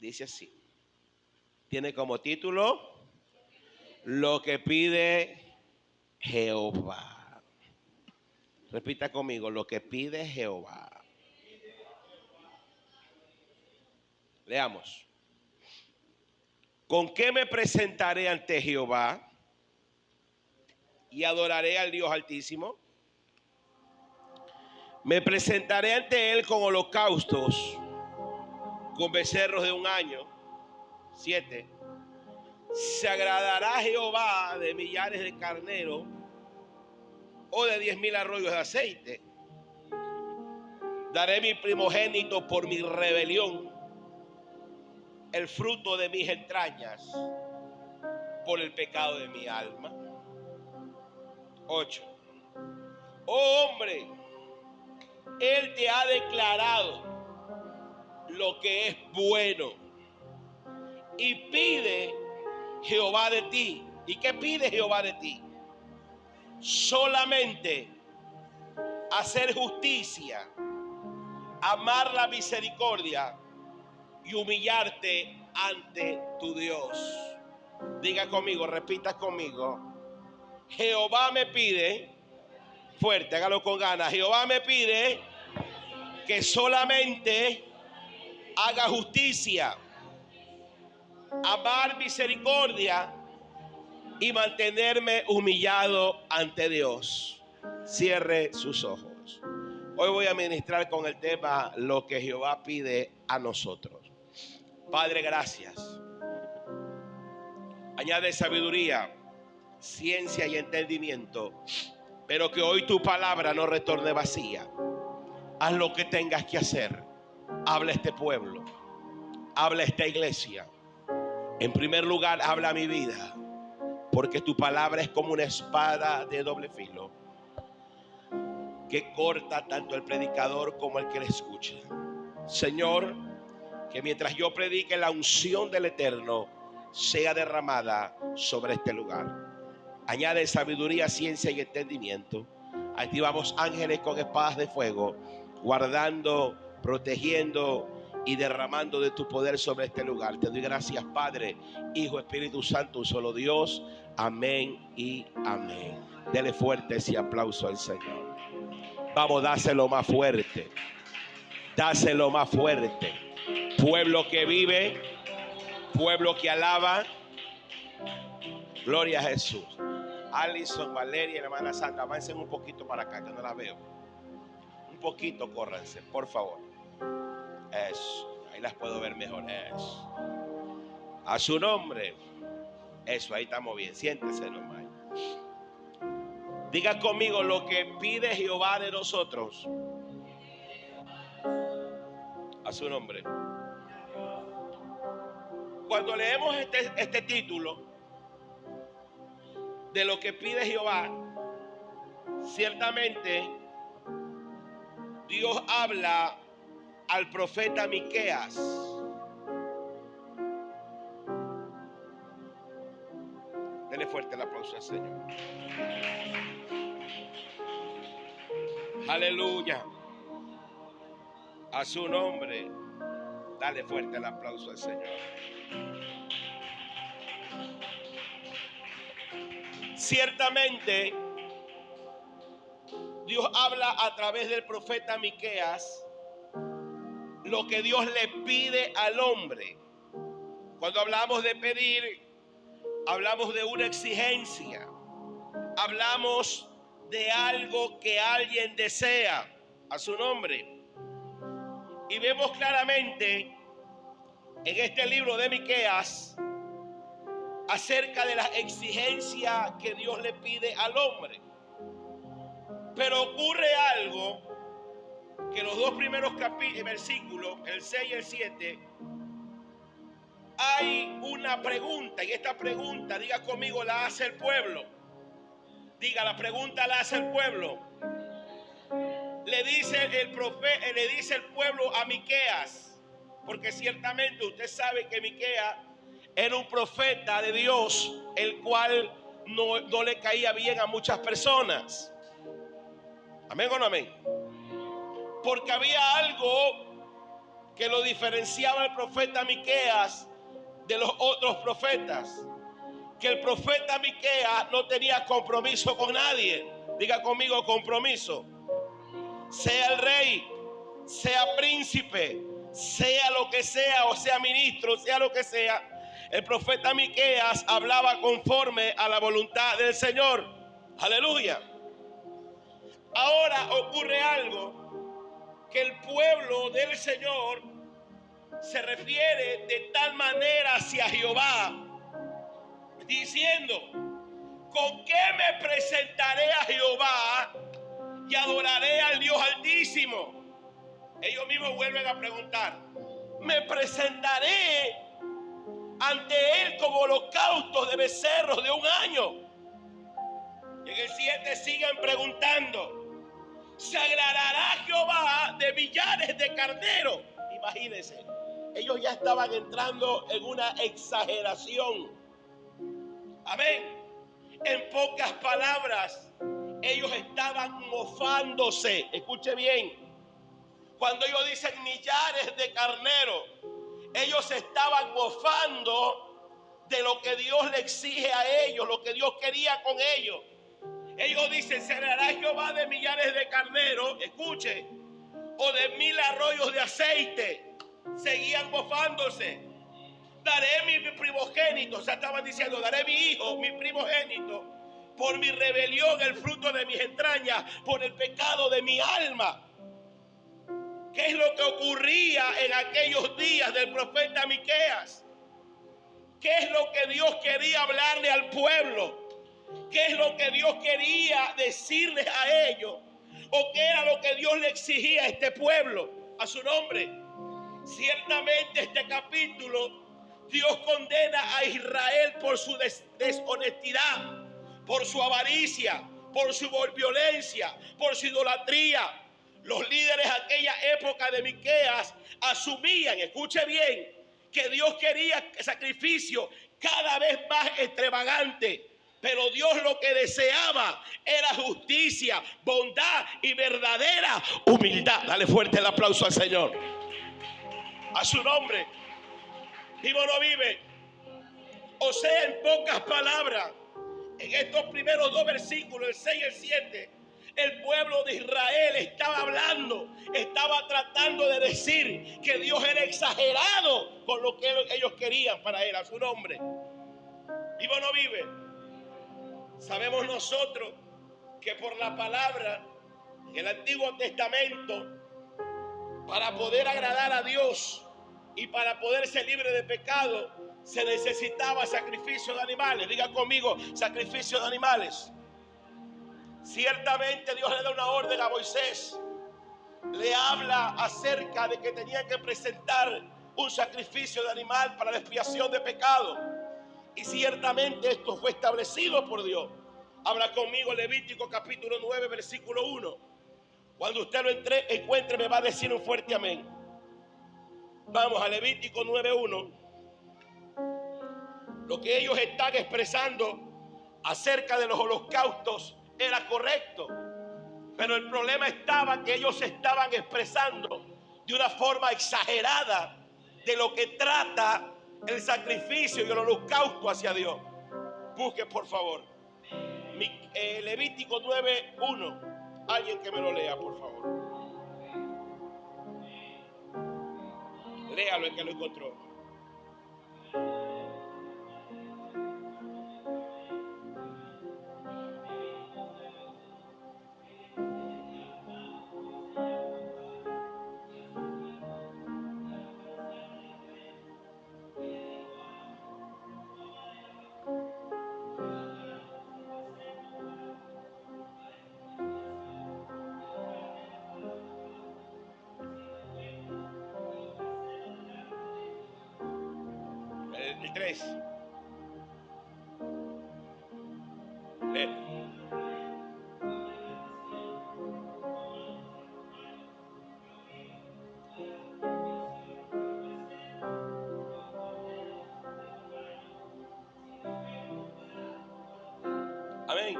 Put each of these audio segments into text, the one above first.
Dice así. Tiene como título Lo que pide Jehová. Repita conmigo, lo que pide Jehová. Leamos. ¿Con qué me presentaré ante Jehová y adoraré al Dios Altísimo? Me presentaré ante Él con holocaustos, con becerros de un año. 7. ¿Se agradará Jehová de millares de carneros o de 10,000 arroyos de aceite? Daré mi primogénito por mi rebelión, el fruto de mis entrañas, por el pecado de mi alma. 8. Oh hombre, Él te ha declarado lo que es bueno y pide Jehová de ti. ¿Y qué pide Jehová de ti? Solamente hacer justicia, amar la misericordia y humillarte ante tu Dios. Diga conmigo, repita conmigo. Jehová me pide, fuerte, hágalo con ganas. Jehová me pide que solamente haga justicia, amar misericordia y mantenerme humillado ante Dios. Cierre sus ojos. Hoy voy a ministrar con el tema lo que Jehová pide a nosotros. Padre, gracias. Añade sabiduría, ciencia y entendimiento, pero que hoy tu palabra no retorne vacía. Haz lo que tengas que hacer. Habla a este pueblo, habla a esta iglesia. En primer lugar, habla a mi vida, porque tu palabra es como una espada de doble filo que corta tanto el predicador como el que le escucha. Señor, que mientras yo predique, la unción del Eterno sea derramada sobre este lugar. Añade sabiduría, ciencia y entendimiento. Activamos ángeles con espadas de fuego, guardando, protegiendo y derramando de tu poder sobre este lugar. Te doy gracias, Padre, Hijo, Espíritu Santo, un solo Dios. Amén y amén. Dele fuerte ese aplauso al Señor. Vamos, dáselo más fuerte. Dáselo más fuerte. Pueblo que vive, pueblo que alaba. Gloria a Jesús. Alison, Valeria y la hermana Santa, avancen un poquito para acá, que no la veo. Un poquito, córranse, por favor. Eso, ahí las puedo ver mejor. Eso. A su nombre. Eso, ahí estamos bien. Siéntese nomás. Diga conmigo lo que pide Jehová de nosotros. A su nombre. Cuando leemos este título de lo que pide Jehová, ciertamente Dios habla al profeta Miqueas. Dele fuerte el aplauso al Señor. Aleluya. A su nombre. Dale fuerte el aplauso al Señor. Ciertamente Dios habla a través del profeta Miqueas lo que Dios le pide al hombre. Cuando hablamos de pedir, hablamos de una exigencia, hablamos de algo que alguien desea. A su nombre. Y vemos claramente en este libro de Miqueas acerca de la exigencia que Dios le pide al hombre. Pero ocurre algo, que los dos primeros versículos, el 6 y el 7, hay una pregunta, y esta pregunta, diga conmigo, la hace el pueblo. Diga, la pregunta la hace el pueblo. Le dice el pueblo a Miqueas, porque ciertamente usted sabe que Miqueas era un profeta de Dios, el cual no le caía bien a muchas personas. ¿Amén o no amén? Porque había algo que lo diferenciaba el profeta Miqueas de los otros profetas. Que el profeta Miqueas no tenía compromiso con nadie. Diga conmigo, compromiso. Sea el rey, sea príncipe, sea lo que sea, o sea ministro, sea lo que sea, el profeta Miqueas hablaba conforme a la voluntad del Señor. Aleluya. Ahora ocurre algo, que el pueblo del Señor se refiere de tal manera hacia Jehová, diciendo: ¿con qué me presentaré a Jehová y adoraré al Dios Altísimo? Ellos mismos vuelven a preguntar: me presentaré ante Él como holocaustos de becerros de un año. Y en el 7 siguen preguntando: ¿se agradará Jehová de millares de carneros? Imagínense, ellos ya estaban entrando en una exageración. Amén. En pocas palabras, ellos estaban mofándose. Escuche bien. Cuando ellos dicen millares de carneros, ellos estaban mofando de lo que Dios le exige a ellos, lo que Dios quería con ellos. Ellos dicen: ¿se hará Jehová de millares de carneros? Escuche. O de 1000 arroyos de aceite. Seguían mofándose. Daré mi primogénito. O sea, estaban diciendo: daré mi hijo, mi primogénito, por mi rebelión, el fruto de mis entrañas, por el pecado de mi alma. ¿Qué es lo que ocurría en aquellos días del profeta Miqueas? ¿Qué es lo que Dios quería hablarle al pueblo? ¿Qué es lo que Dios quería decirles a ellos? ¿O qué era lo que Dios le exigía a este pueblo, a su nombre? Ciertamente este capítulo, Dios condena a Israel por su deshonestidad, por su avaricia, por su violencia, por su idolatría. Los líderes de aquella época de Miqueas asumían, escuche bien, que Dios quería sacrificio cada vez más extravagante. Pero Dios lo que deseaba era justicia, bondad y verdadera humildad. Dale fuerte el aplauso al Señor. A su nombre. ¿Vive o no vive? O sea, en pocas palabras, en estos primeros 2 versículos, el 6 y el 7, el pueblo de Israel estaba hablando, estaba tratando de decir que Dios era exagerado con lo que ellos querían para él. A su nombre. ¿Vive o no vive? Sabemos nosotros que por la palabra en el Antiguo Testamento, para poder agradar a Dios y para poder ser libre de pecado, se necesitaba sacrificio de animales. Diga conmigo, sacrificio de animales. Ciertamente Dios le da una orden a Moisés. Le habla acerca de que tenía que presentar un sacrificio de animal para la expiación de pecado. Y ciertamente esto fue establecido por Dios. Habla conmigo Levítico capítulo 9, versículo 1. Cuando usted lo encuentre, me va a decir un fuerte amén. Vamos a Levítico 9:1. Lo que ellos están expresando acerca de los holocaustos era correcto. Pero el problema estaba que ellos estaban expresando de una forma exagerada de lo que trata el sacrificio y el holocausto hacia Dios. Busque por favor Levítico 9:1. Alguien que me lo lea, por favor. Léalo, el que lo encontró. El 3. Amén.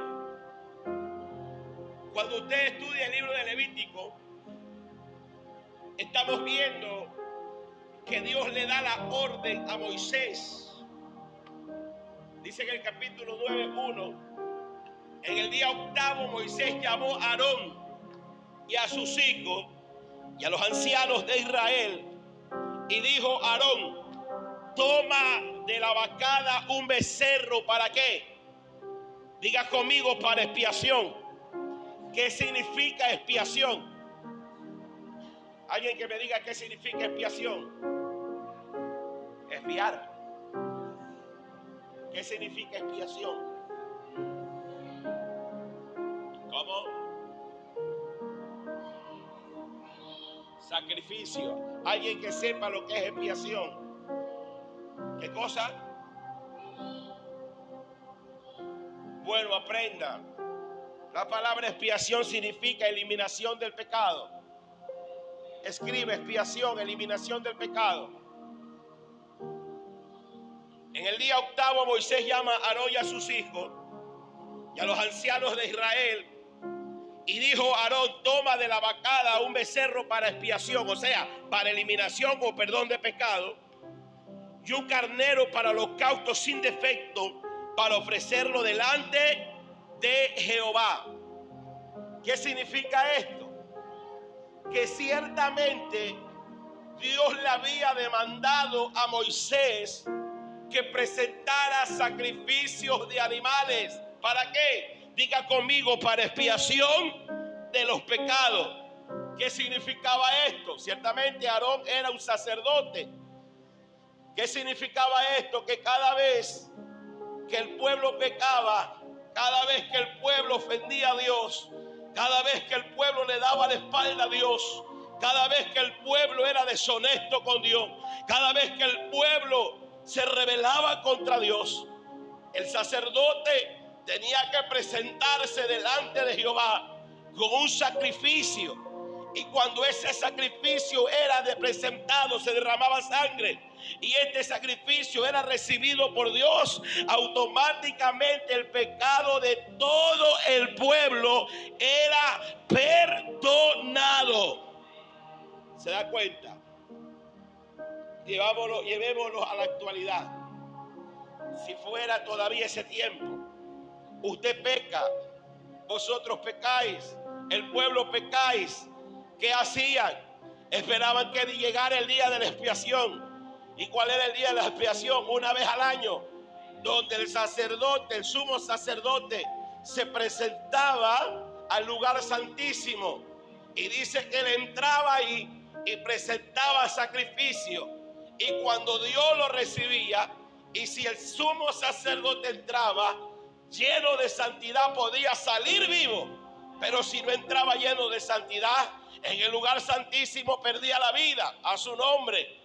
Cuando usted estudia el libro de Levítico, estamos viendo que Dios le da la orden a Moisés. Dice en el capítulo 9:1: en el día octavo Moisés llamó a Aarón y a sus hijos y a los ancianos de Israel y dijo: Aarón, toma de la vacada un becerro. ¿Para qué? Diga conmigo: para expiación. ¿Qué significa expiación? Alguien que me diga qué significa expiación. Expiar. ¿Qué significa expiación? ¿Cómo? Sacrificio. Alguien que sepa lo que es expiación. ¿Qué cosa? Bueno, aprenda. La palabra expiación significa eliminación del pecado. Escribe: expiación, eliminación del pecado. En el día octavo Moisés llama a Aarón y a sus hijos y a los ancianos de Israel y dijo: Aarón, toma de la vacada un becerro para expiación, o sea, para eliminación o perdón de pecado, y un carnero para holocausto sin defecto, para ofrecerlo delante de Jehová. ¿Qué significa esto? Que ciertamente Dios le había demandado a Moisés que presentara sacrificios de animales. ¿Para qué? Diga conmigo: para expiación de los pecados. ¿Qué significaba esto? Ciertamente Aarón era un sacerdote. ¿Qué significaba esto? Que cada vez que el pueblo pecaba, cada vez que el pueblo ofendía a Dios, cada vez que el pueblo le daba la espalda a Dios, cada vez que el pueblo era deshonesto con Dios, cada vez que el pueblo se rebelaba contra Dios, el sacerdote tenía que presentarse delante de Jehová con un sacrificio. Y cuando ese sacrificio era presentado, se derramaba sangre, y este sacrificio era recibido por Dios, automáticamente el pecado de todo el pueblo era perdonado. ¿Se da cuenta? Llevémoslo a la actualidad. Si fuera todavía ese tiempo, usted peca, vosotros pecáis, el pueblo pecáis. ¿Qué hacían? Esperaban que llegara el día de la expiación. ¿Y cuál era el día de la expiación? Una vez al año, donde el sacerdote, el sumo sacerdote, se presentaba al lugar santísimo. Y dice que él entraba ahí y presentaba sacrificio. Y cuando Dios lo recibía, y si el sumo sacerdote entraba lleno de santidad, podía salir vivo. Pero si no entraba lleno de santidad, en el lugar santísimo perdía la vida a su nombre.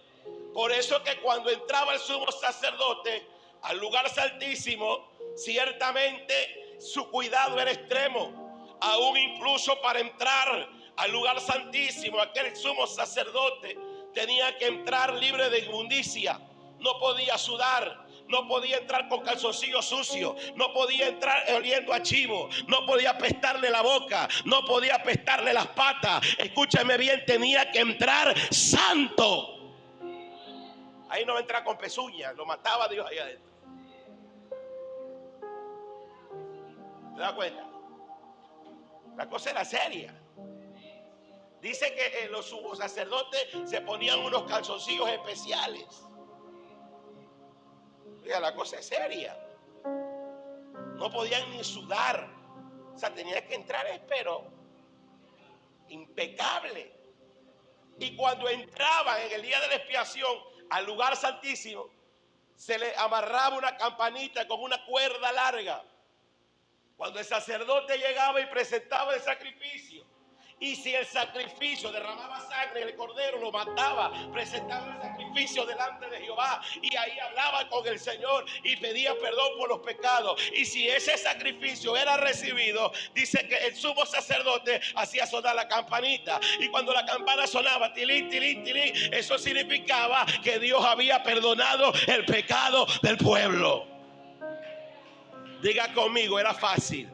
Por eso que cuando entraba el sumo sacerdote al lugar santísimo, ciertamente su cuidado era extremo. Aún incluso para entrar al lugar santísimo, aquel sumo sacerdote tenía que entrar libre de inmundicia. No podía sudar, no podía entrar con calzoncillos sucios, no podía entrar oliendo a chivo, no podía apestarle la boca, no podía apestarle las patas. Escúchame bien, tenía que entrar santo. Ahí no entra con pezuñas, lo mataba Dios ahí adentro. ¿Te das cuenta? La cosa era seria. Dice que los sumos sacerdotes se ponían unos calzoncillos especiales. Oiga, la cosa es seria. No podían ni sudar. O sea, tenía que entrar, pero impecable. Y cuando entraban en el día de la expiación al lugar santísimo, se le amarraba una campanita con una cuerda larga. Cuando el sacerdote llegaba y presentaba el sacrificio, y si el sacrificio derramaba sangre, el cordero lo mataba, presentaba el sacrificio delante de Jehová, y ahí hablaba con el Señor y pedía perdón por los pecados. Y si ese sacrificio era recibido, dice que el sumo sacerdote hacía sonar la campanita, y cuando la campana sonaba, tilín, tilín, tilín, eso significaba que Dios había perdonado el pecado del pueblo. Diga conmigo, era fácil.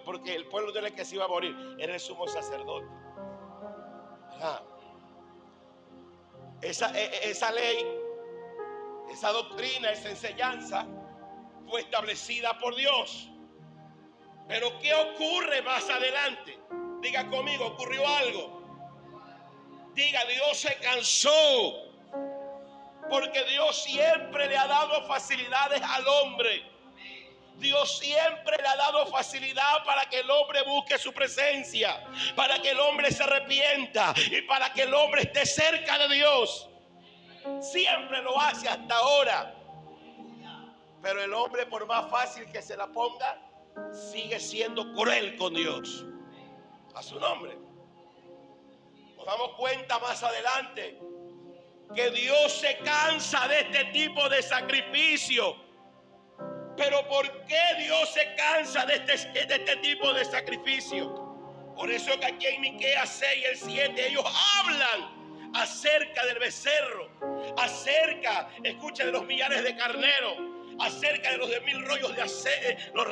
Porque el pueblo del que se iba a morir era el sumo sacerdote. Esa ley, esa doctrina, esa enseñanza fue establecida por Dios. Pero ¿qué ocurre más adelante? Diga conmigo, ocurrió algo. Diga, Dios se cansó. Porque Dios siempre le ha dado facilidades al hombre. Dios siempre le ha dado facilidad para que el hombre busque su presencia, para que el hombre se arrepienta y para que el hombre esté cerca de Dios. Siempre lo hace hasta ahora. Pero el hombre, por más fácil que se la ponga, sigue siendo cruel con Dios. A su nombre. Nos damos cuenta más adelante que Dios se cansa de este tipo de sacrificio. Pero ¿por qué Dios se cansa de este tipo de sacrificio? Por eso que aquí en Miqueas 6 y el 7 ellos hablan acerca del becerro, acerca, escucha, de los millares de carneros, acerca de los 10,000 rollos de aceite, los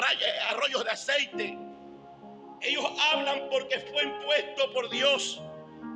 arroyos de aceite. Ellos hablan porque fue impuesto por Dios.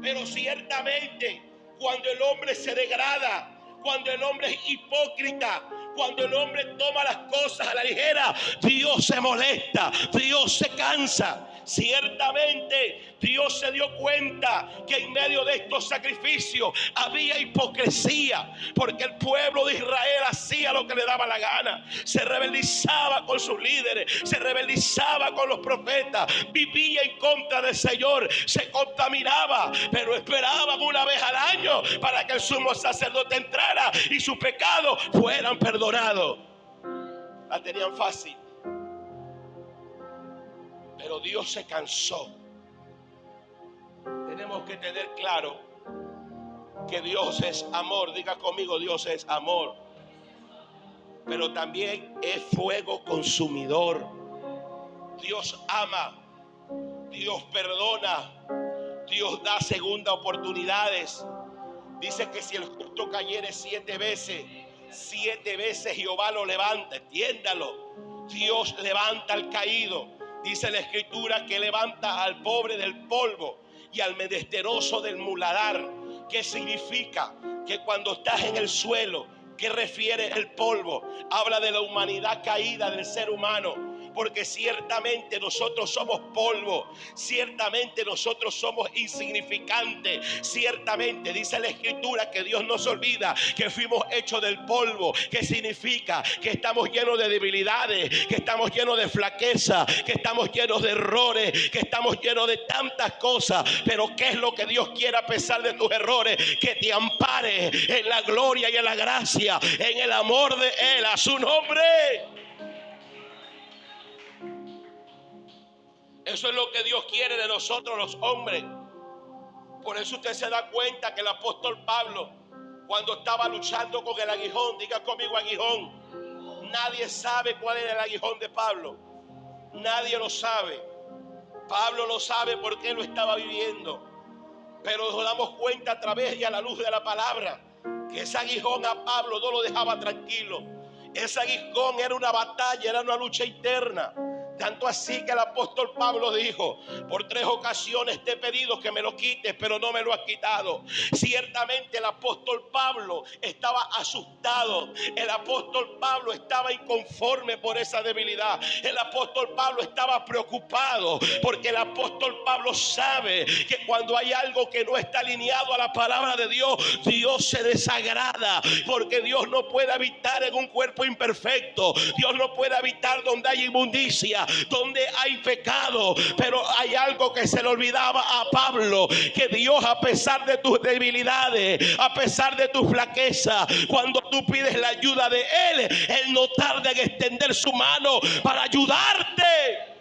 Pero ciertamente cuando el hombre se degrada, cuando el hombre es hipócrita, cuando el hombre toma las cosas a la ligera, Dios se molesta, Dios se cansa. Ciertamente Dios se dio cuenta que en medio de estos sacrificios había hipocresía, porque el pueblo de Israel hacía lo que le daba la gana, se rebelizaba con sus líderes, se rebelizaba con los profetas, vivía en contra del Señor, se contaminaba, pero esperaban una vez al año para que el sumo sacerdote entrara y sus pecados fueran perdonados. La tenían fácil. Pero Dios se cansó. Tenemos que tener claro que Dios es amor. Diga conmigo, Dios es amor. Pero también es fuego consumidor. Dios ama. Dios perdona. Dios da segunda oportunidades. Dice que si el justo cayere 7 veces Jehová lo levanta. Entiéndalo. Dios levanta al caído. Dice la Escritura que levanta al pobre del polvo y al menesteroso del muladar. ¿Qué significa? Que cuando estás en el suelo, ¿qué refiere el polvo? Habla de la humanidad caída del ser humano. Porque ciertamente nosotros somos polvo, ciertamente nosotros somos insignificantes, ciertamente dice la Escritura que Dios no se olvida que fuimos hechos del polvo, que significa que estamos llenos de debilidades, que estamos llenos de flaqueza, que estamos llenos de errores, que estamos llenos de tantas cosas. Pero ¿qué es lo que Dios quiere a pesar de tus errores? Que te ampare en la gloria y en la gracia, en el amor de Él, a su nombre. Eso es lo que Dios quiere de nosotros los hombres. Por eso usted se da cuenta que el apóstol Pablo, cuando estaba luchando con el aguijón, diga conmigo aguijón, nadie sabe cuál era el aguijón de Pablo. Nadie lo sabe. Pablo lo sabe porque él lo estaba viviendo. Pero nos damos cuenta a través y a la luz de la palabra que ese aguijón a Pablo no lo dejaba tranquilo. Ese aguijón era una batalla, era una lucha interna. Tanto así que el apóstol Pablo dijo: por 3 ocasiones te he pedido que me lo quites, pero no me lo has quitado. Ciertamente el apóstol Pablo estaba asustado. El apóstol Pablo estaba inconforme por esa debilidad. El apóstol Pablo estaba preocupado, porque el apóstol Pablo sabe que cuando hay algo que no está alineado a la palabra de Dios, Dios se desagrada, porque Dios no puede habitar en un cuerpo imperfecto. Dios no puede habitar donde hay inmundicia, donde hay pecado. Pero hay algo que se le olvidaba a Pablo, que Dios, a pesar de tus debilidades, a pesar de tu flaqueza, cuando tú pides la ayuda de Él no tarda en extender su mano para ayudarte.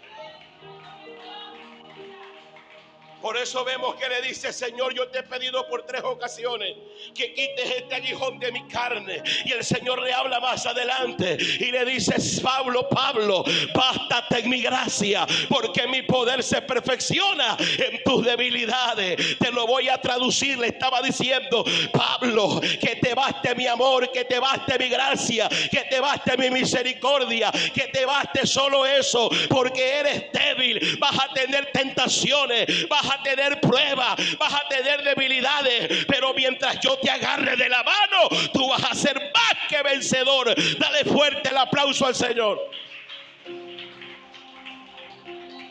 Por eso vemos que le dice: Señor, yo te he pedido por 3 ocasiones que quites este aguijón de mi carne. Y el Señor le habla más adelante y le dice: Pablo, bástate en mi gracia, porque mi poder se perfecciona en tus debilidades. Te lo voy a traducir. Le estaba diciendo: Pablo, que te baste mi amor, que te baste mi gracia, que te baste mi misericordia, que te baste solo eso, porque eres débil. Vas a tener tentaciones, vas a a tener pruebas, vas a tener debilidades, pero mientras yo te agarre de la mano, tú vas a ser más que vencedor. Dale fuerte el aplauso al Señor.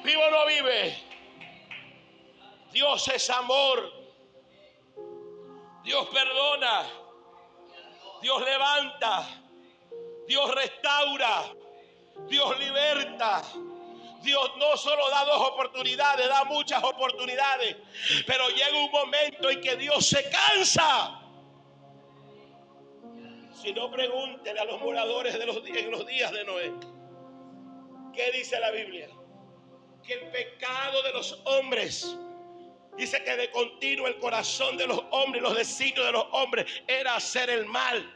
¿Vive o no vive? Dios es amor. Dios perdona. Dios levanta. Dios restaura. Dios liberta. Dios no solo da 2 oportunidades, da muchas oportunidades. Pero llega un momento en que Dios se cansa. Si no, pregúntele a los moradores en los días de Noé. ¿Qué dice la Biblia? Que el pecado de los hombres, dice que de continuo el corazón de los hombres, los designios de los hombres era hacer el mal.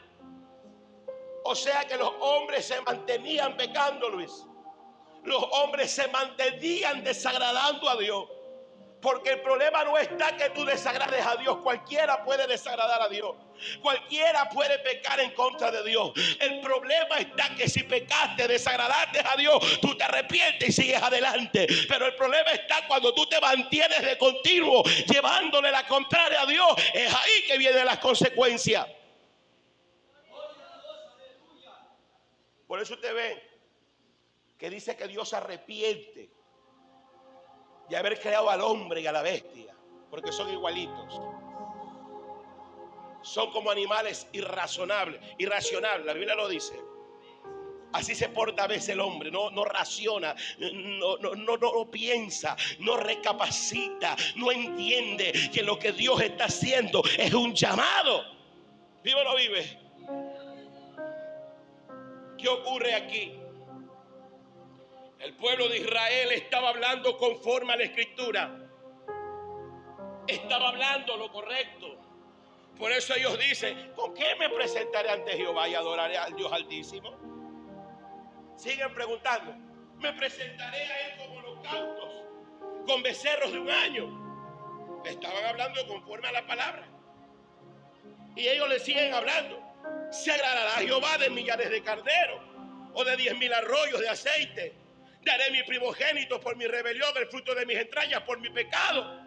O sea que los hombres se mantenían pecando, Luis. Los hombres se mantenían desagradando a Dios. Porque el problema no está que tú desagrades a Dios. Cualquiera puede desagradar a Dios. Cualquiera puede pecar en contra de Dios. El problema está que si pecaste, desagradaste a Dios, tú te arrepientes y sigues adelante. Pero el problema está cuando tú te mantienes de continuo llevándole la contraria a Dios. Es ahí que vienen las consecuencias. Por eso usted ve que dice que Dios se arrepiente de haber creado al hombre y a la bestia, porque son igualitos. Son como animales irracionables. La Biblia lo dice. Así se porta a veces el hombre, no raciona, no piensa, no recapacita, no entiende que lo que Dios está haciendo es un llamado. ¿Vive o no vive? ¿Qué ocurre aquí? El pueblo de Israel estaba hablando conforme a la Escritura. Estaba hablando lo correcto. Por eso ellos dicen: ¿con qué me presentaré ante Jehová y adoraré al Dios Altísimo? Siguen preguntando: ¿me presentaré a Él con holocaustos, con becerros de un año? Estaban hablando conforme a la palabra. Y ellos le siguen hablando: ¿se agradará a Jehová de millares de carneros o de 10,000 arroyos de aceite? Daré mi primogénito por mi rebelión, el fruto de mis entrañas por mi pecado.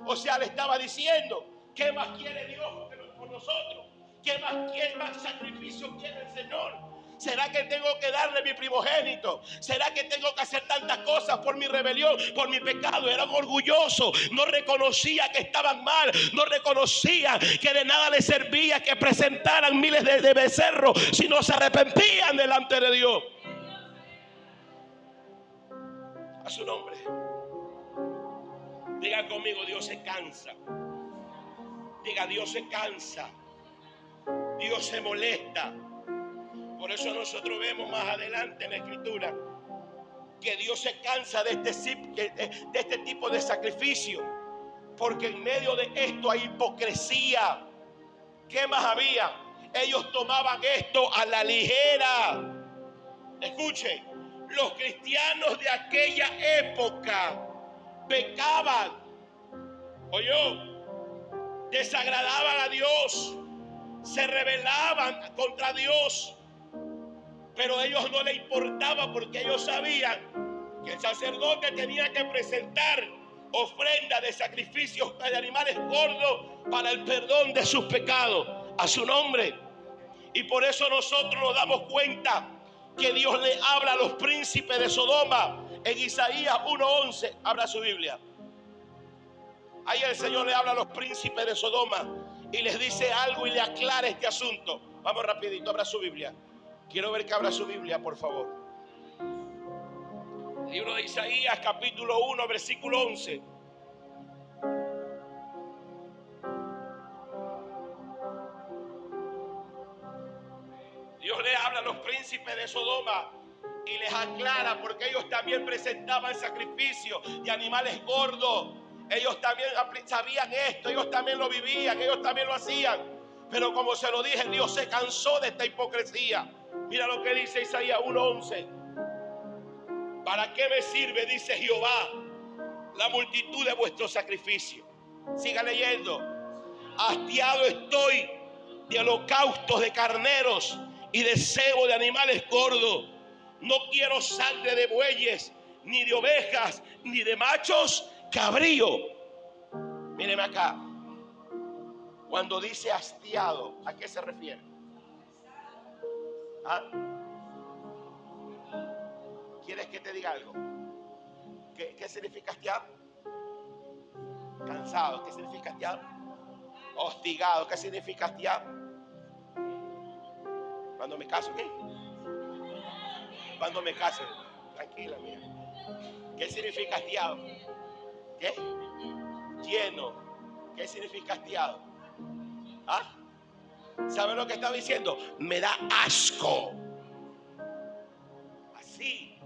O sea, le estaba diciendo: ¿qué más quiere Dios por nosotros? ¿Qué más sacrificio quiere el Señor? ¿Será que tengo que darle mi primogénito? ¿Será que tengo que hacer tantas cosas por mi rebelión, por mi pecado? Eran orgullosos, no reconocían que estaban mal, no reconocían que de nada les servía que presentaran miles de becerros si no se arrepentían delante de Dios. A su nombre. Diga conmigo: Dios se cansa. Diga: Dios se cansa. Dios se molesta. Por eso nosotros vemos más adelante en la Escritura que Dios se cansa de este tipo de sacrificio, porque en medio de esto hay hipocresía. ¿Qué más había? Ellos tomaban esto a la ligera. Escuche, los cristianos de aquella época pecaban, desagradaban a Dios, se rebelaban contra Dios, pero a ellos no les importaba, porque ellos sabían que el sacerdote tenía que presentar ofrenda de sacrificios de animales gordos para el perdón de sus pecados. A su nombre. Y por eso nosotros nos damos cuenta que Dios le habla a los príncipes de Sodoma en Isaías 1:11. Abra su Biblia. Ahí el Señor le habla a los príncipes de Sodoma y les dice algo y le aclara este asunto. Vamos rapidito, abra su Biblia. Quiero ver que abra su Biblia, por favor. Libro de Isaías, capítulo 1, versículo 11. Dios le habla a los príncipes de Sodoma y les aclara, porque ellos también presentaban sacrificios de animales gordos. Ellos también sabían esto, ellos también lo vivían, ellos también lo hacían. Pero como se lo dije, Dios se cansó de esta hipocresía. Mira lo que dice Isaías 1:11. ¿Para qué me sirve, dice Jehová, la multitud de vuestros sacrificios? Siga leyendo. Hastiado estoy de holocaustos de carneros y de cebo de animales gordos. No quiero sangre de bueyes, ni de ovejas, ni de machos cabríos. Míreme acá. Cuando dice hastiado, ¿a qué se refiere? ¿Ah? ¿Quieres que te diga algo? ¿Qué significa hastiado? Cansado. ¿Qué significa hastiado? Hostigado. ¿Qué significa hastiado? Cuando me caso, ¿qué? Cuando me caso. Tranquila, mía. ¿Qué significa hastiado? ¿Qué? Lleno. ¿Qué significa hastiado? ¿Ah? ¿Sabe lo que estaba diciendo? Me da asco. Así.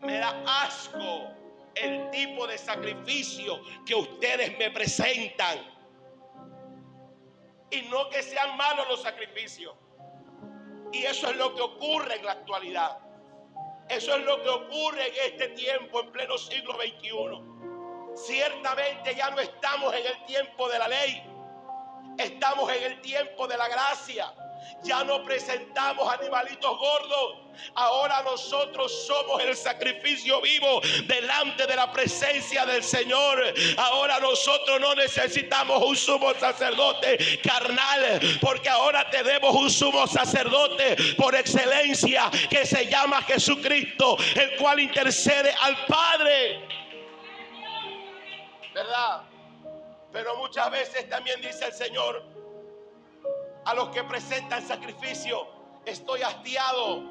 Me da asco el tipo de sacrificio que ustedes me presentan. Y no que sean malos los sacrificios. Y eso es lo que ocurre en la actualidad. Eso es lo que ocurre en este tiempo, en pleno siglo XXI. Ciertamente ya no estamos en el tiempo de la ley. Estamos en el tiempo de la gracia. Ya no presentamos animalitos gordos. Ahora nosotros somos el sacrificio vivo delante de la presencia del Señor. Ahora nosotros no necesitamos un sumo sacerdote carnal, porque ahora tenemos un sumo sacerdote por excelencia que se llama Jesucristo, el cual intercede al Padre. ¿Verdad? Pero muchas veces también dice el Señor a los que presentan sacrificio: estoy hastiado,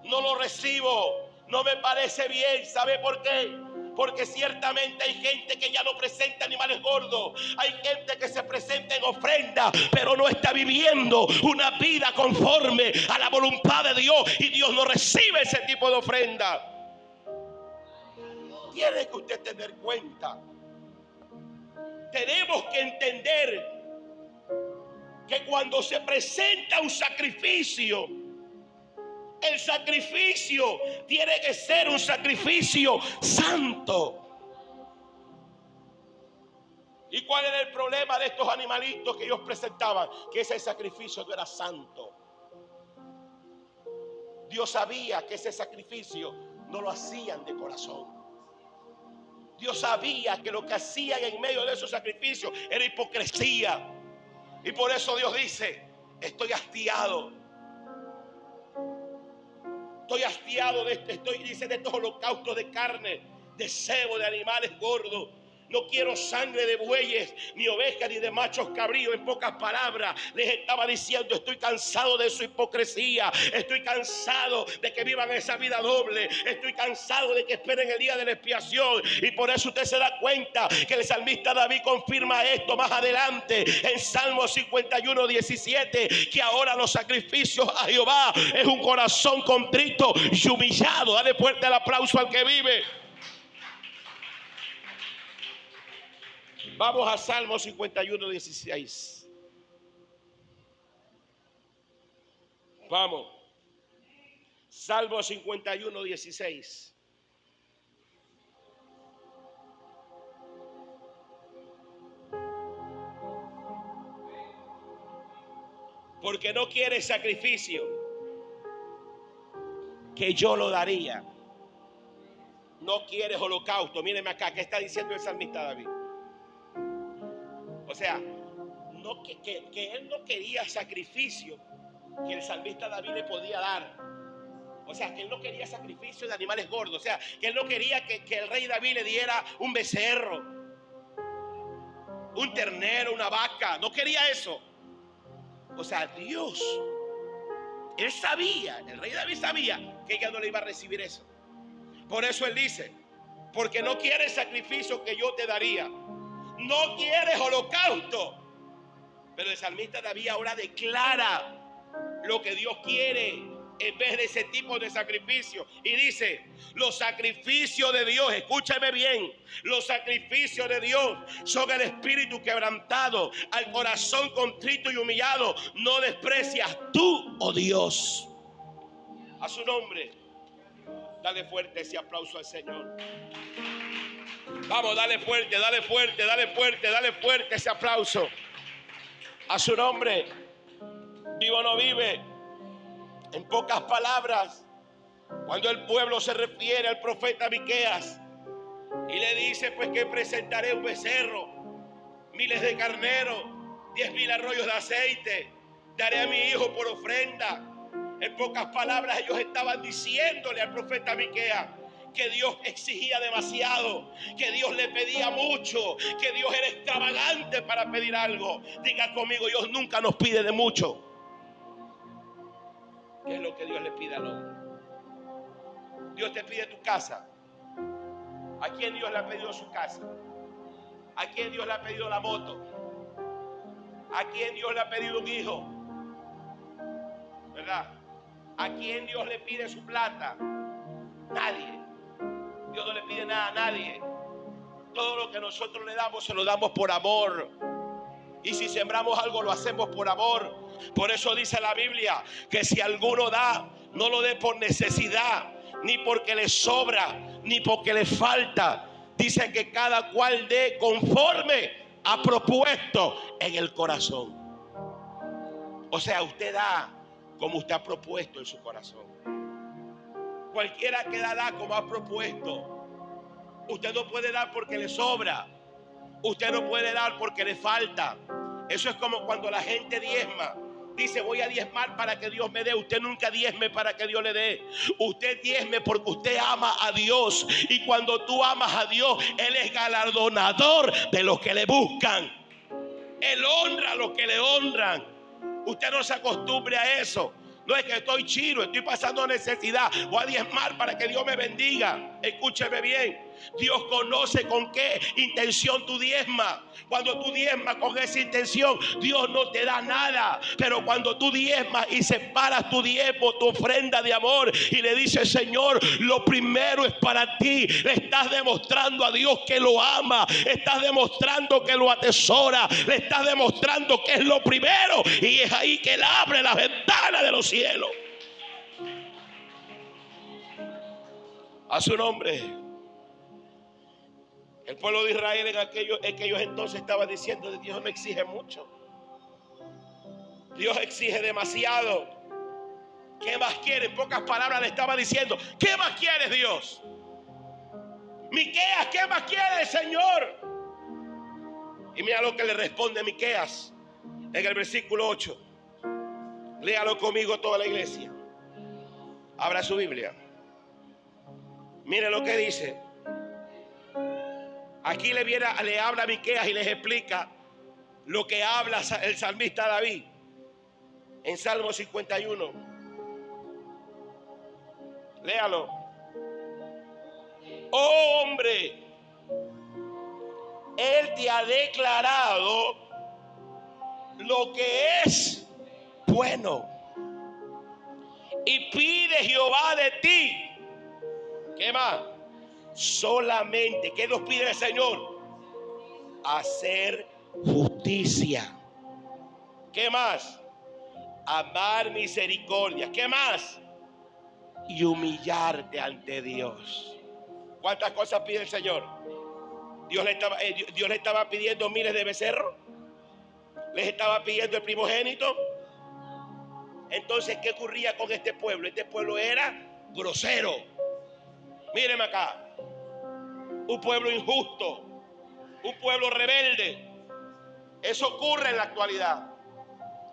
no lo recibo, no me parece bien. ¿Sabe por qué? Porque ciertamente hay gente que ya no presenta animales gordos. Hay gente que se presenta en ofrenda, pero no está viviendo una vida conforme a la voluntad de Dios, y Dios no recibe ese tipo de ofrenda. Tiene que usted tener cuenta. Tenemos que entender que cuando se presenta un sacrificio, el sacrificio tiene que ser un sacrificio santo. ¿Y cuál era el problema de estos animalitos que ellos presentaban? Que ese sacrificio no era santo. Dios sabía que ese sacrificio no lo hacían de corazón. Dios sabía que lo que hacían en medio de esos sacrificios era hipocresía. Y por eso Dios dice: estoy hastiado. Estoy hastiado de estos holocaustos de carne, de cebo, de animales gordos. No quiero sangre de bueyes, ni ovejas, ni de machos cabríos. En pocas palabras les estaba diciendo: estoy cansado de su hipocresía. Estoy cansado de que vivan esa vida doble. Estoy cansado de que esperen el día de la expiación. Y por eso usted se da cuenta que el salmista David confirma esto más adelante en Salmo 51, 17, que ahora los sacrificios a Jehová es un corazón contrito y humillado. Dale fuerte el aplauso al que vive. Vamos a Salmo 51, 16. Vamos. Salmo 51, 16. Porque no quiere sacrificio, que yo lo daría. No quieres holocausto. Mírenme acá, ¿qué está diciendo el salmista David? O sea, no, que él no quería sacrificio que el salmista David le podía dar. O sea, que él no quería sacrificio de animales gordos. O sea, que él no quería que el rey David le diera un becerro, un ternero, una vaca. No quería eso. O sea, Dios, él sabía, el rey David sabía que ella no le iba a recibir eso. Por eso él dice: porque no quieres sacrificio que yo te daría. No quieres holocausto. Pero el salmista David ahora declara lo que Dios quiere en vez de ese tipo de sacrificio. Y dice: los sacrificios de Dios, escúchame bien, los sacrificios de Dios son el espíritu quebrantado, al corazón contrito y humillado no desprecias tú, oh Dios. A su nombre, dale fuerte ese aplauso al Señor. Vamos, dale fuerte, dale fuerte, dale fuerte, dale fuerte ese aplauso. A su nombre. Vivo o no vive. En pocas palabras, cuando el pueblo se refiere al profeta Miqueas y le dice: pues que presentaré un becerro. miles de carneros, 10,000 arroyos de aceite. Daré a mi hijo por ofrenda. En pocas palabras, ellos estaban diciéndole al profeta Miqueas que Dios exigía demasiado, que Dios le pedía mucho, que Dios era extravagante para pedir algo. Diga conmigo, Dios nunca nos pide de mucho. ¿Qué es lo que Dios le pide al hombre? Dios te pide tu casa. ¿A quién Dios le ha pedido su casa? ¿A quién Dios le ha pedido la moto? ¿A quién Dios le ha pedido un hijo? ¿Verdad? ¿A quién Dios le pide su plata? Nadie. Dios no le pide nada a nadie. Todo lo que nosotros le damos, se lo damos por amor. Y si sembramos algo, lo hacemos por amor. Por eso dice la Biblia que si alguno da, no lo dé por necesidad, ni porque le sobra, ni porque le falta. Dice que cada cual dé conforme ha propuesto en el corazón. O sea, usted da como usted ha propuesto en su corazón. Cualquiera que da como ha propuesto. Usted no puede dar porque le sobra. Usted no puede dar porque le falta. Eso es como cuando la gente diezma. Dice, voy a diezmar para que Dios me dé. Usted nunca diezme para que Dios le dé. Usted diezme porque usted ama a Dios. Y cuando tú amas a Dios, Él es galardonador de los que le buscan. Él honra a los que le honran. Usted no se acostumbre a eso. No es que estoy chino, estoy pasando necesidad. Voy a diezmar para que Dios me bendiga. Escúcheme bien. Dios conoce con qué intención tú diezmas. Cuando tú diezmas con esa intención, Dios no te da nada. Pero cuando tú diezmas y separas tu diezmo, tu ofrenda de amor, y le dices, Señor, lo primero es para ti, le estás demostrando a Dios que lo ama. Estás demostrando que lo atesora. Le estás demostrando que es lo primero. Y es ahí que Él abre la ventana de los cielos. A su nombre. El pueblo de Israel en aquellos entonces estaba diciendo, Dios me exige mucho. Dios exige demasiado. ¿Qué más quiere? En pocas palabras le estaba diciendo, ¿qué más quieres, Dios? Miqueas, ¿qué más quieres, Señor? Y mira lo que le responde Miqueas en el versículo 8. Léalo conmigo toda la iglesia. Abra su Biblia. Mire lo que dice. Aquí le habla a Miqueas y les explica lo que habla el salmista David en Salmo 51. Léalo. Oh hombre, Él te ha declarado lo que es bueno. Y pide Jehová de ti. ¿Qué más? Solamente, ¿qué nos pide el Señor? Hacer justicia. ¿Qué más? Amar misericordia. ¿Qué más? Y humillarte ante Dios. ¿Cuántas cosas pide el Señor? Dios le estaba pidiendo miles de becerros. Les estaba pidiendo el primogénito. Entonces, ¿qué ocurría con este pueblo? Este pueblo era grosero. Míreme acá. Un pueblo injusto, un pueblo rebelde. Eso ocurre en la actualidad.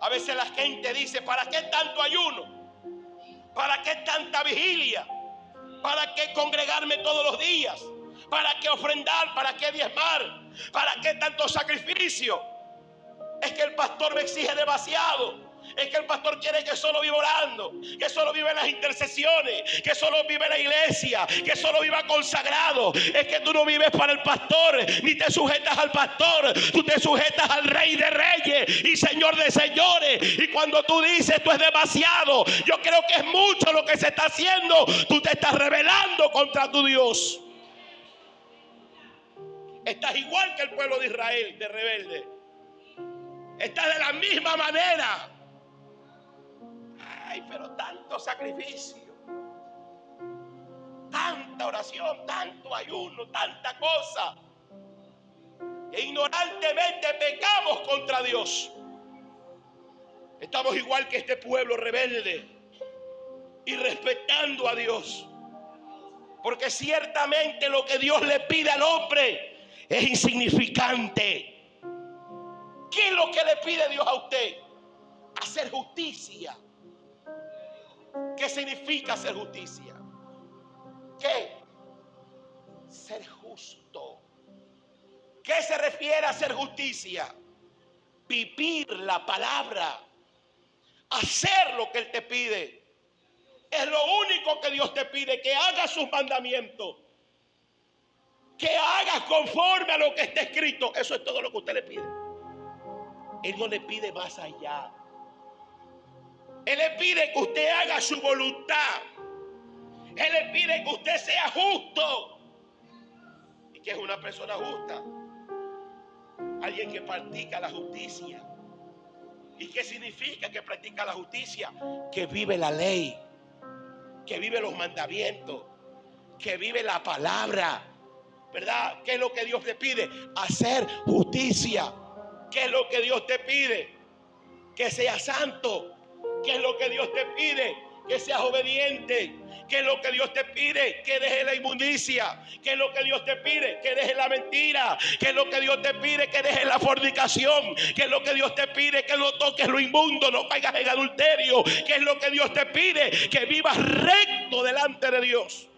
A veces la gente dice, ¿para qué tanto ayuno? ¿Para qué tanta vigilia? ¿Para qué congregarme todos los días? ¿Para qué ofrendar? ¿Para qué diezmar? ¿Para qué tanto sacrificio? Es que el pastor me exige demasiado. Es que el pastor quiere que solo viva orando, que solo viva en las intercesiones, que solo viva en la iglesia, que solo viva consagrado. Es que tú no vives para el pastor, ni te sujetas al pastor. Tú te sujetas al Rey de Reyes y Señor de Señores. Y cuando tú dices esto es demasiado, yo creo que es mucho lo que se está haciendo, tú te estás rebelando contra tu Dios. Estás igual que el pueblo de Israel, de rebelde. Estás de la misma manera. Ay, pero tanto sacrificio, tanta oración, tanto ayuno, tanta cosa. E ignorantemente pecamos contra Dios. Estamos igual que este pueblo rebelde y respetando a Dios. Porque ciertamente lo que Dios le pide al hombre es insignificante. ¿Qué es lo que le pide Dios a usted? Hacer justicia. ¿Qué significa hacer justicia? ¿Qué? Ser justo. ¿Qué se refiere a hacer justicia? Vivir la palabra. Hacer lo que Él te pide. Es lo único que Dios te pide, que hagas sus mandamientos. Que hagas conforme a lo que está escrito. Eso es todo lo que usted le pide. Él no le pide más allá. Él le pide que usted haga su voluntad. Él le pide que usted sea justo. ¿Y qué es una persona justa? Alguien que practica la justicia. ¿Y qué significa que practica la justicia? Que vive la ley, que vive los mandamientos, que vive la palabra, ¿verdad? ¿Qué es lo que Dios te pide? Hacer justicia. ¿Qué es lo que Dios te pide? Que seas santo. ¿Qué es lo que Dios te pide? Que seas obediente. ¿Qué es lo que Dios te pide? Que dejes la inmundicia. ¿Qué es lo que Dios te pide? Que dejes la mentira. ¿Qué es lo que Dios te pide? Que dejes la fornicación. ¿Qué es lo que Dios te pide? Que no toques lo inmundo, no caigas en adulterio. ¿Qué es lo que Dios te pide? Que vivas recto delante de Dios.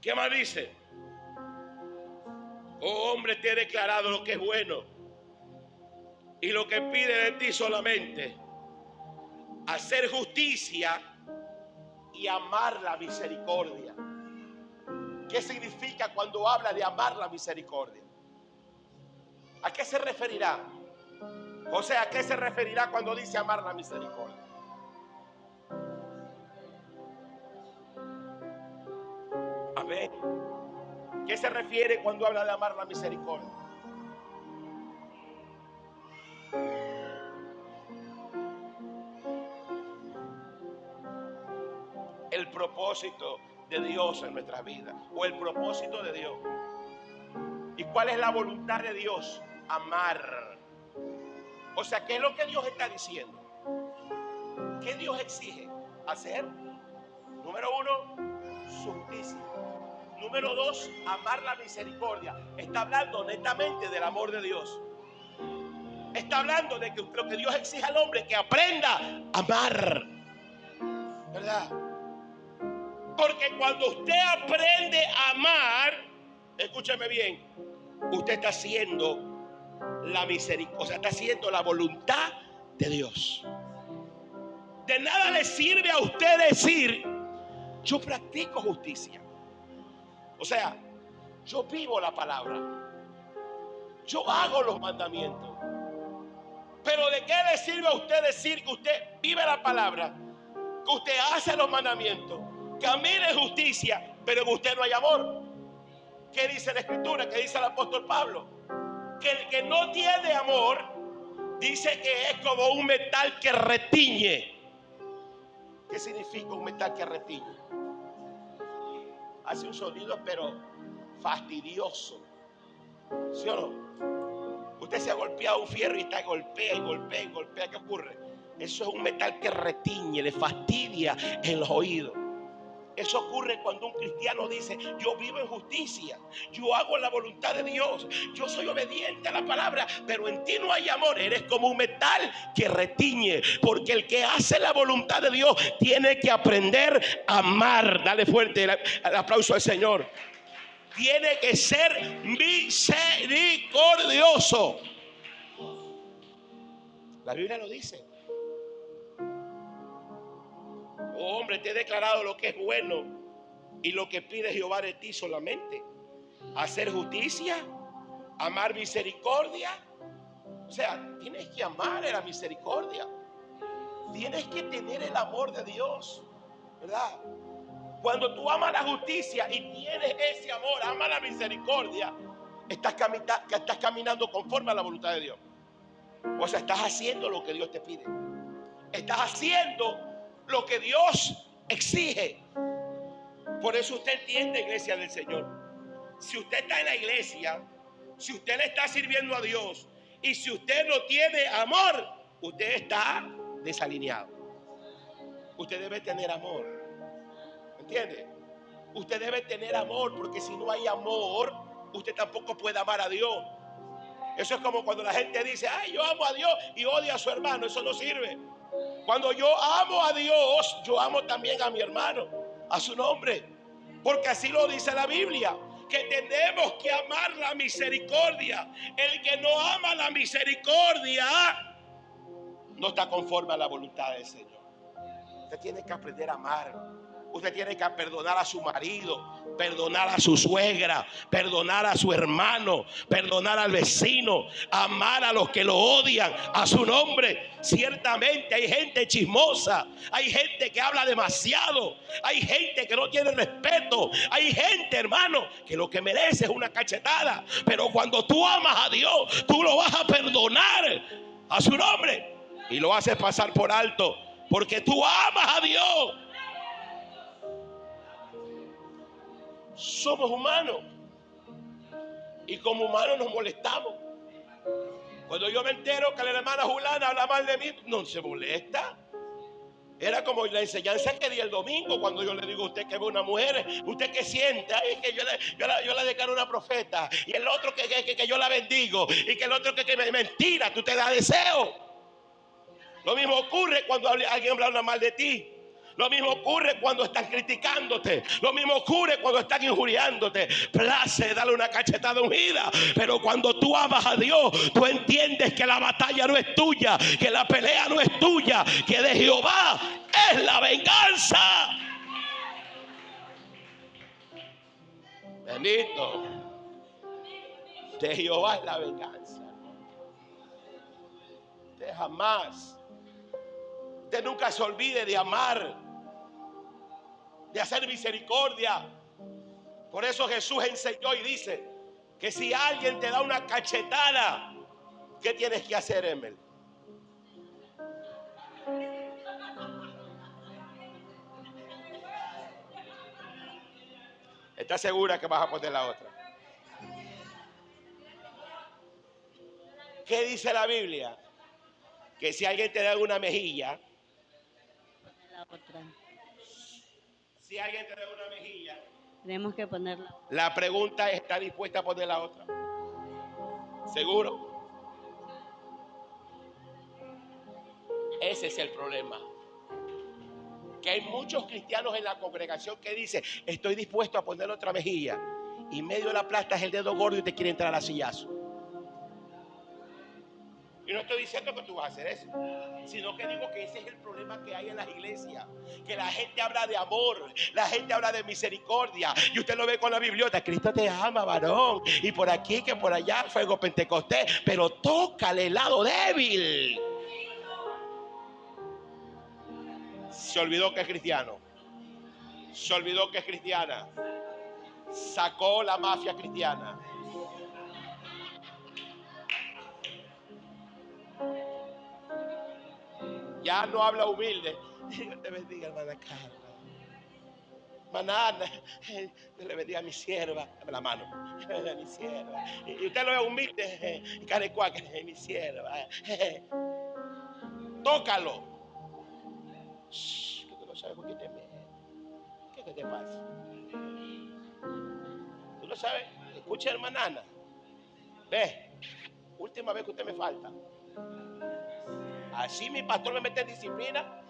¿Qué más dice? Oh hombre, te he declarado lo que es bueno y lo que pide de ti solamente hacer justicia y amar la misericordia. ¿Qué significa cuando habla de amar la misericordia? ¿A qué se referirá? O sea, ¿a qué se referirá cuando dice amar la misericordia? A ver, ¿qué se refiere cuando habla de amar la misericordia? El propósito de Dios en nuestra vida, o el propósito de Dios. ¿Y cuál es la voluntad de Dios? Amar. O sea, ¿qué es lo que Dios está diciendo? ¿Qué Dios exige hacer? Número uno, su justicia. Número dos, amar la misericordia. Está hablando netamente del amor de Dios. Está hablando de que lo que Dios exige al hombre, que aprenda a amar, ¿verdad? Porque cuando usted aprende a amar, escúchame bien, usted está haciendo la misericordia, o sea, está haciendo la voluntad de Dios. De nada le sirve a usted decir, yo practico justicia. O sea, yo vivo la palabra, yo hago los mandamientos. Pero ¿de qué le sirve a usted decir que usted vive la palabra, que usted hace los mandamientos, camina en justicia, pero en usted no hay amor? ¿Qué dice la Escritura? ¿Qué dice el apóstol Pablo? Que el que no tiene amor, dice que es como un metal que retiñe. ¿Qué significa un metal que retiñe? Hace un sonido pero fastidioso, ¿sí o no? Usted se ha golpeado un fierro y está golpea y golpea y golpea. ¿Qué ocurre? Eso es un metal que retiñe, le fastidia en los oídos. Eso ocurre cuando un cristiano dice, yo vivo en justicia, yo hago la voluntad de Dios, yo soy obediente a la palabra, pero en ti no hay amor. Eres como un metal que retiñe, porque el que hace la voluntad de Dios tiene que aprender a amar. Dale fuerte el aplauso al Señor. Tiene que ser misericordioso. La Biblia lo dice. Oh hombre, te he declarado lo que es bueno y lo que pide Jehová de ti solamente. Hacer justicia, amar misericordia. O sea, tienes que amar la misericordia. Tienes que tener el amor de Dios, ¿verdad? Cuando tú amas la justicia y tienes ese amor, amas la misericordia, estás caminando conforme a la voluntad de Dios. O sea, estás haciendo lo que Dios te pide. Estás haciendo lo que Dios exige. Por eso usted entiende, iglesia del Señor. Si usted está en la iglesia, si usted le está sirviendo a Dios y si usted no tiene amor, usted está desalineado. Usted debe tener amor. ¿Entiende? Usted debe tener amor, porque si no hay amor, usted tampoco puede amar a Dios. Eso es como cuando la gente dice, ay, yo amo a Dios y odia a su hermano. Eso no sirve. Cuando yo amo a Dios, yo amo también a mi hermano, a su nombre. Porque así lo dice la Biblia, que tenemos que amar la misericordia. El que no ama la misericordia no está conforme a la voluntad del Señor. Usted tiene que aprender a amar. Usted tiene que perdonar a su marido, perdonar a su suegra, perdonar a su hermano, perdonar al vecino, amar a los que lo odian a su nombre. Ciertamente hay gente chismosa, hay gente que habla demasiado, hay gente que no tiene respeto, hay gente, hermano, que lo que merece es una cachetada. Pero cuando tú amas a Dios, tú lo vas a perdonar a su nombre y lo haces pasar por alto, porque tú amas a Dios. Somos humanos y como humanos nos molestamos. Cuando yo me entero que la hermana Julana habla mal de mí, no se molesta. Era como la enseñanza que di el domingo, cuando yo le digo a usted que ve una mujer, usted que siente, ay, es que yo la declaro una profeta, y el otro que yo la bendigo, y que el otro que mentira, tú te das deseo. Lo mismo ocurre cuando alguien habla mal de ti. Lo mismo ocurre cuando están criticándote. Lo mismo ocurre cuando están injuriándote. Place darle una cachetada ungida. Pero cuando tú amas a Dios, tú entiendes que la batalla no es tuya, que la pelea no es tuya, que de Jehová es la venganza. Bendito. De Jehová es la venganza. Usted jamás, usted nunca se olvide de amar, de hacer misericordia. Por eso Jesús enseñó y dice que si alguien te da una cachetada, ¿qué tienes que hacer, Emel? ¿Estás segura que vas a poner la otra? ¿Qué dice la Biblia? Que si alguien te da una mejilla, la otra. Si alguien te da una mejilla, Tenemos que ponerla. La pregunta es, ¿está dispuesta a poner la otra? ¿Seguro? Ese es el problema. Que hay muchos cristianos en la congregación que dicen, estoy dispuesto a poner otra mejilla, y medio de la plata es el dedo gordo y te quiere entrar a sillazo. Y no estoy diciendo que tú vas a hacer eso, sino que digo que ese es el problema que hay en las iglesias. Que la gente habla de amor, la gente habla de misericordia, y usted lo ve con la bibliota. Cristo te ama, varón, y por aquí que por allá, fuego Pentecostés, pero tócale el lado débil. Se olvidó que es cristiano, se olvidó que es cristiana, sacó la mafia cristiana. Ya no habla humilde. Dios te bendiga, hermana Carla. Hermana Ana, Dios le bendiga a mi sierva. Dame la mano. A mi sierva. Y usted lo ve humilde. Carecua, que mi sierva. Tócalo. Que tú no sabes con quién te metes. ¿Qué te pasa? Tú no sabes. Escucha, hermana Ana. Ve, última vez que usted me falta. Así mi pastor me mete en disciplina,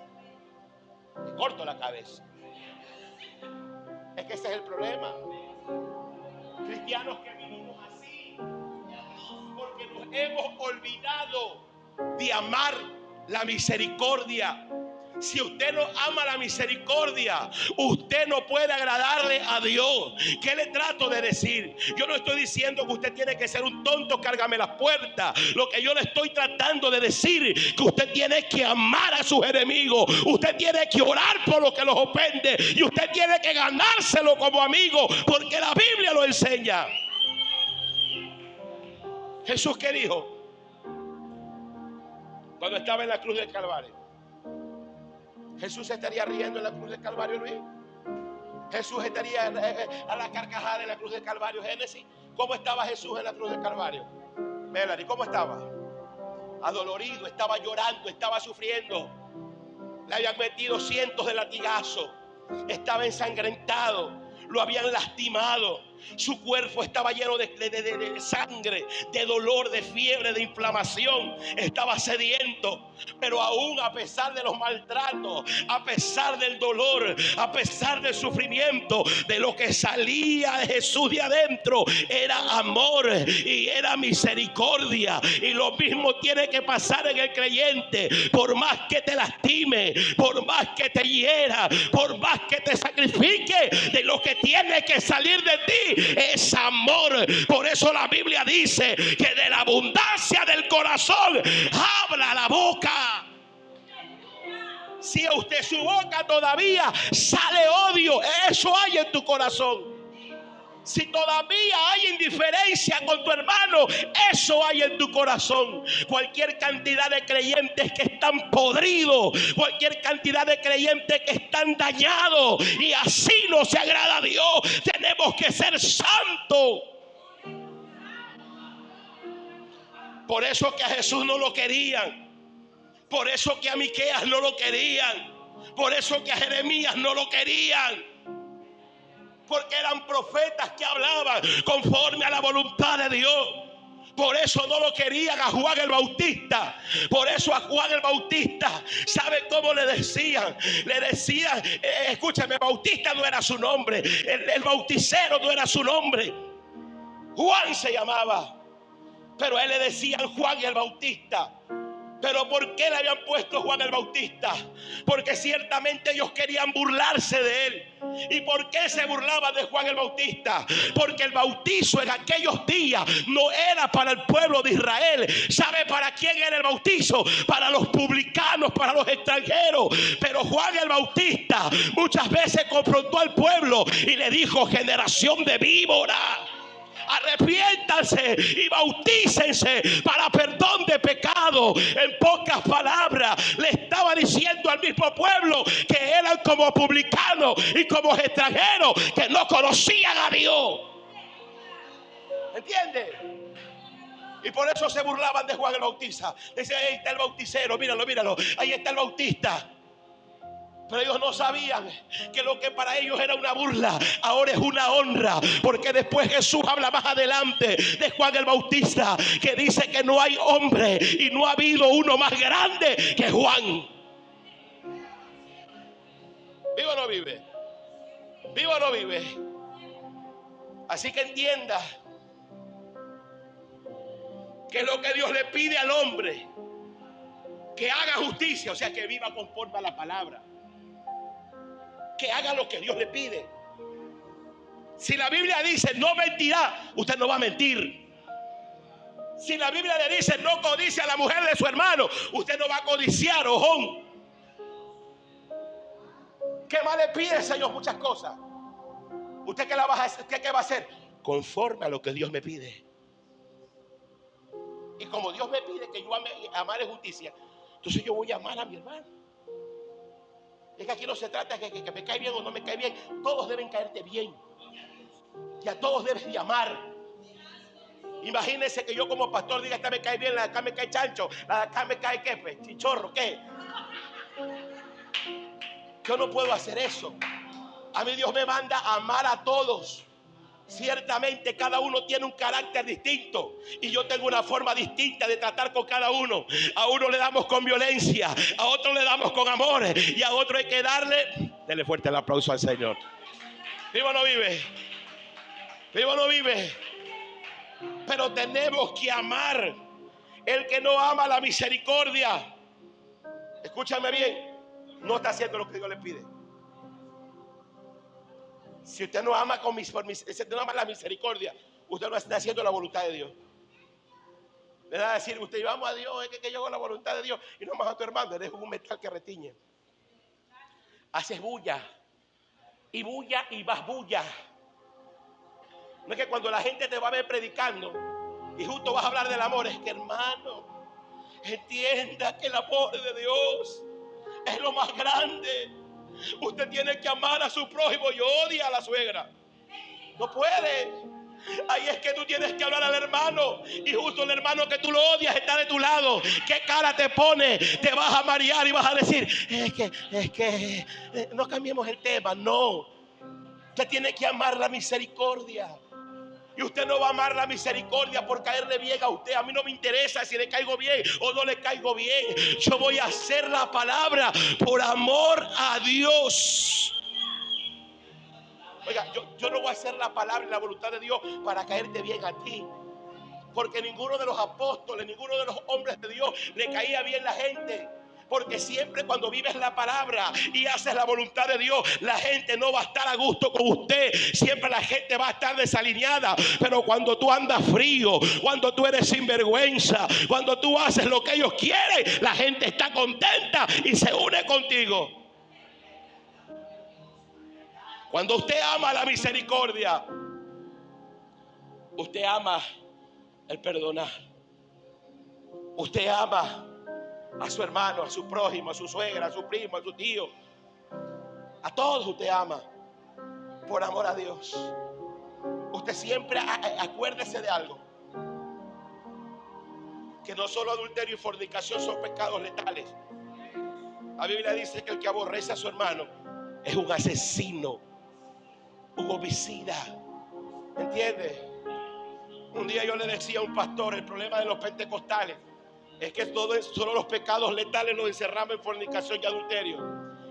le corto la cabeza. Es que ese es el problema. Cristianos que vivimos así, porque nos hemos olvidado de amar la misericordia. Si usted no ama la misericordia, usted no puede agradarle a Dios. ¿Qué le trato de decir? Yo no estoy diciendo que usted tiene que ser un tonto, cárgame las puertas. Lo que yo le estoy tratando de decir, que usted tiene que amar a sus enemigos. Usted tiene que orar por los que los ofende, y usted tiene que ganárselo como amigo, porque la Biblia lo enseña. Jesús, ¿qué dijo cuando estaba en la cruz del Calvario? Jesús se estaría riendo en la cruz del Calvario, Luis. Jesús estaría a la carcajada en la cruz del Calvario, Génesis. ¿Cómo estaba Jesús en la cruz del Calvario? Melanie, ¿cómo estaba? Adolorido, estaba llorando, estaba sufriendo. Le habían metido cientos de latigazos. Estaba ensangrentado. Lo habían lastimado. Su cuerpo estaba lleno de sangre, de dolor, de fiebre, de inflamación. Estaba sediento. Pero aún a pesar de los maltratos, a pesar del dolor, a pesar del sufrimiento, de lo que salía de Jesús de adentro era amor y era misericordia. Y lo mismo tiene que pasar en el creyente. Por más que te lastime, por más que te hiera, por más que te sacrifique, de lo que tiene que salir de ti es amor. Por eso la Biblia dice que de la abundancia del corazón habla la boca. Si a usted su boca todavía sale odio, eso hay en tu corazón. Si todavía hay indiferencia con tu hermano, eso hay en tu corazón. Cualquier cantidad de creyentes que están podridos, cualquier cantidad de creyentes que están dañados, y así no se agrada a Dios. Tenemos que ser santos. Por eso que a Jesús no lo querían, por eso que a Miqueas no lo querían, por eso que a Jeremías no lo querían. Porque eran profetas que hablaban conforme a la voluntad de Dios. Por eso no lo querían a Juan el Bautista. Por eso a Juan el Bautista, ¿sabe cómo le decían? Le decían, escúchame, Bautista no era su nombre. El bauticero no era su nombre. Juan se llamaba. Pero a él le decían Juan el Bautista. ¿Pero por qué le habían puesto Juan el Bautista? Porque ciertamente ellos querían burlarse de él. ¿Y por qué se burlaban de Juan el Bautista? Porque el bautizo en aquellos días no era para el pueblo de Israel. ¿Sabe para quién era el bautizo? Para los publicanos, para los extranjeros. Pero Juan el Bautista muchas veces confrontó al pueblo y le dijo: generación de víboras, arrepiéntanse y bautícense para perdón de pecado. En pocas palabras le estaba diciendo al mismo pueblo que eran como publicanos y como extranjeros que no conocían a Dios. ¿Entiende? Y por eso se burlaban de Juan el Bautista. Decían: ahí está el bauticero, míralo, míralo, ahí está el Bautista. Pero ellos no sabían que lo que para ellos era una burla ahora es una honra. Porque después Jesús habla más adelante de Juan el Bautista, que dice que no hay hombre y no ha habido uno más grande que Juan. ¿Vive o no vive? ¿Vive o no vive? Así que entienda que lo que Dios le pide al hombre, que haga justicia, o sea, que viva conforme a la palabra, que haga lo que Dios le pide. Si la Biblia dice no mentirá, usted no va a mentir. Si la Biblia le dice no codicia a la mujer de su hermano, usted no va a codiciar, ojón. ¿Qué más le pide, Señor? Muchas cosas. ¿Usted qué la va a hacer? ¿Usted qué va a hacer? Conforme a lo que Dios me pide. Y como Dios me pide que yo amar en justicia, entonces yo voy a amar a mi hermano. Es que aquí no se trata de que me cae bien o no me cae bien. Todos deben caerte bien. Y a todos debes de amar. Imagínense que yo como pastor diga: esta me cae bien, la de acá me cae chancho, la de acá me cae qué, pues, chichorro, ¿qué? Yo no puedo hacer eso. A mí Dios me manda a amar a todos. Ciertamente cada uno tiene un carácter distinto y yo tengo una forma distinta de tratar con cada uno. A uno le damos con violencia, a otro le damos con amor y a otro hay que darle. Dele fuerte el aplauso al Señor. ¿Vive o no vive? ¿Vive o no vive? Pero tenemos que amar. El que no ama la misericordia, escúchame bien, no está haciendo lo que Dios le pide. Si usted no ama si usted no ama la misericordia, usted no está haciendo la voluntad de Dios. Le da a decir: usted, yo amo a Dios, es que yo hago la voluntad de Dios, y no amas a tu hermano, eres un metal que retiñe. Haces bulla y vas bulla. No es que cuando la gente te va a ver predicando y justo vas a hablar del amor, es que, hermano, entienda que el amor de Dios es lo más grande. Usted tiene que amar a su prójimo y odia a la suegra. No puede. Ahí es que tú tienes que hablar al hermano, y justo el hermano que tú lo odias está de tu lado. ¿Qué cara te pone? Te vas a marear y vas a decir: es que no cambiemos el tema. No. Usted tiene que amar la misericordia. Y usted no va a amar la misericordia por caerle bien a usted. A mí no me interesa si le caigo bien o no le caigo bien. Yo voy a hacer la palabra por amor a Dios. Oiga, yo no voy a hacer la palabra y la voluntad de Dios para caerte bien a ti. Porque ninguno de los apóstoles, ninguno de los hombres de Dios le caía bien la gente. Porque siempre cuando vives la palabra y haces la voluntad de Dios, la gente no va a estar a gusto con usted. Siempre la gente va a estar desalineada. Pero cuando tú andas frío, cuando tú eres sinvergüenza, cuando tú haces lo que ellos quieren, la gente está contenta y se une contigo. Cuando usted ama la misericordia, usted ama el perdonar. Usted ama a su hermano, a su prójimo, a su suegra, a su primo, a su tío. A todos usted ama por amor a Dios. Usted siempre acuérdese de algo: que no solo adulterio y fornicación son pecados letales. La Biblia dice que el que aborrece a su hermano es un asesino, un homicida. ¿Entiende? Un día yo le decía a un pastor: el problema de los pentecostales es que solo los pecados letales los encerramos en fornicación y adulterio.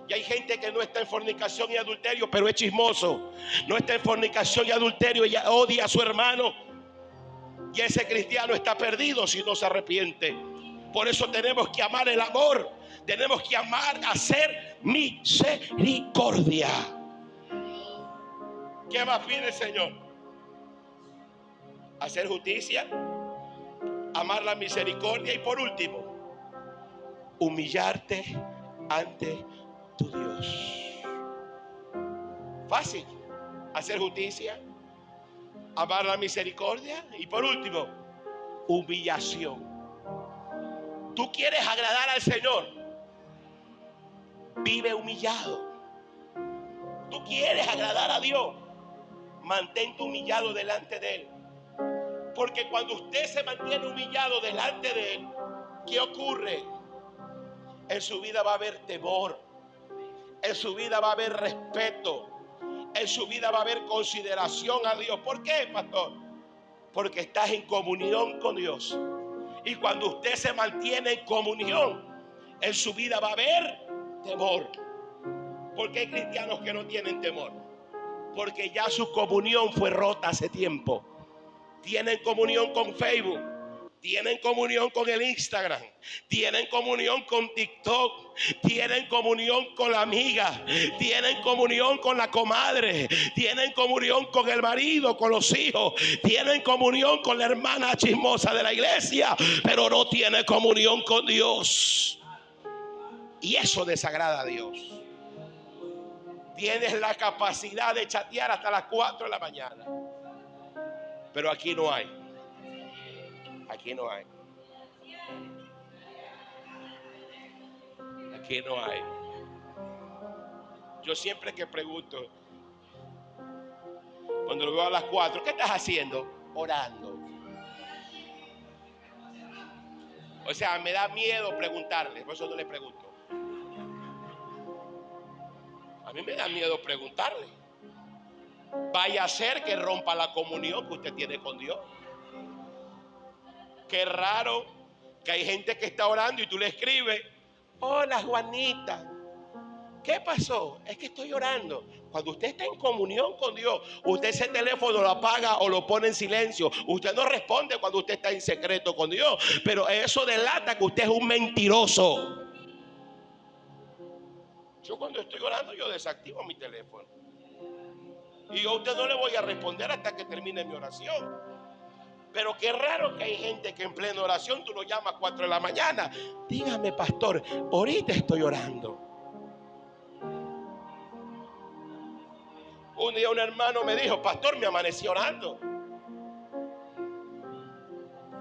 Y hay gente que no está en fornicación y adulterio, pero es chismoso. No está en fornicación y adulterio y odia a su hermano. Y ese cristiano está perdido si no se arrepiente. Por eso tenemos que amar el amor. Tenemos que amar, hacer misericordia. ¿Qué más pide el Señor? Hacer justicia, amar la misericordia y por último, humillarte ante tu Dios. Fácil. Hacer justicia, amar la misericordia y por último, humillación. Tú quieres agradar al Señor, vive humillado. Tú quieres agradar a Dios, mantente humillado delante de Él. Porque cuando usted se mantiene humillado delante de Él, ¿qué ocurre? En su vida va a haber temor. En su vida va a haber respeto. En su vida va a haber consideración a Dios. ¿Por qué, pastor? Porque estás en comunión con Dios. Y cuando usted se mantiene en comunión, en su vida va a haber temor. ¿Por qué hay cristianos que no tienen temor? Porque ya su comunión fue rota hace tiempo. Tienen comunión con Facebook, tienen comunión con el Instagram, tienen comunión con TikTok, tienen comunión con la amiga, tienen comunión con la comadre, tienen comunión con el marido, con los hijos, tienen comunión con la hermana chismosa de la iglesia, pero no tiene comunión con Dios. Y eso desagrada a Dios. Tienes la capacidad de chatear hasta las 4 de la mañana. Pero aquí no hay. Aquí no hay. Aquí no hay. Yo siempre que pregunto, cuando lo veo a las 4, ¿qué estás haciendo? Orando. O sea, me da miedo preguntarle, por eso no le pregunto. A mí me da miedo preguntarle. Vaya a ser que rompa la comunión que usted tiene con Dios. Qué raro que hay gente que está orando y tú le escribes: hola Juanita, ¿qué pasó? Es que estoy orando. Cuando usted está en comunión con Dios, usted ese teléfono lo apaga o lo pone en silencio. Usted no responde cuando usted está en secreto con Dios. Pero eso delata que usted es un mentiroso. Yo cuando estoy orando, yo desactivo mi teléfono. Y yo a usted no le voy a responder hasta que termine mi oración. Pero qué raro que hay gente que en plena oración tú lo llamas a 4 de la mañana. Dígame, pastor, ahorita estoy orando. Un día un hermano me dijo: pastor, me amanecí orando.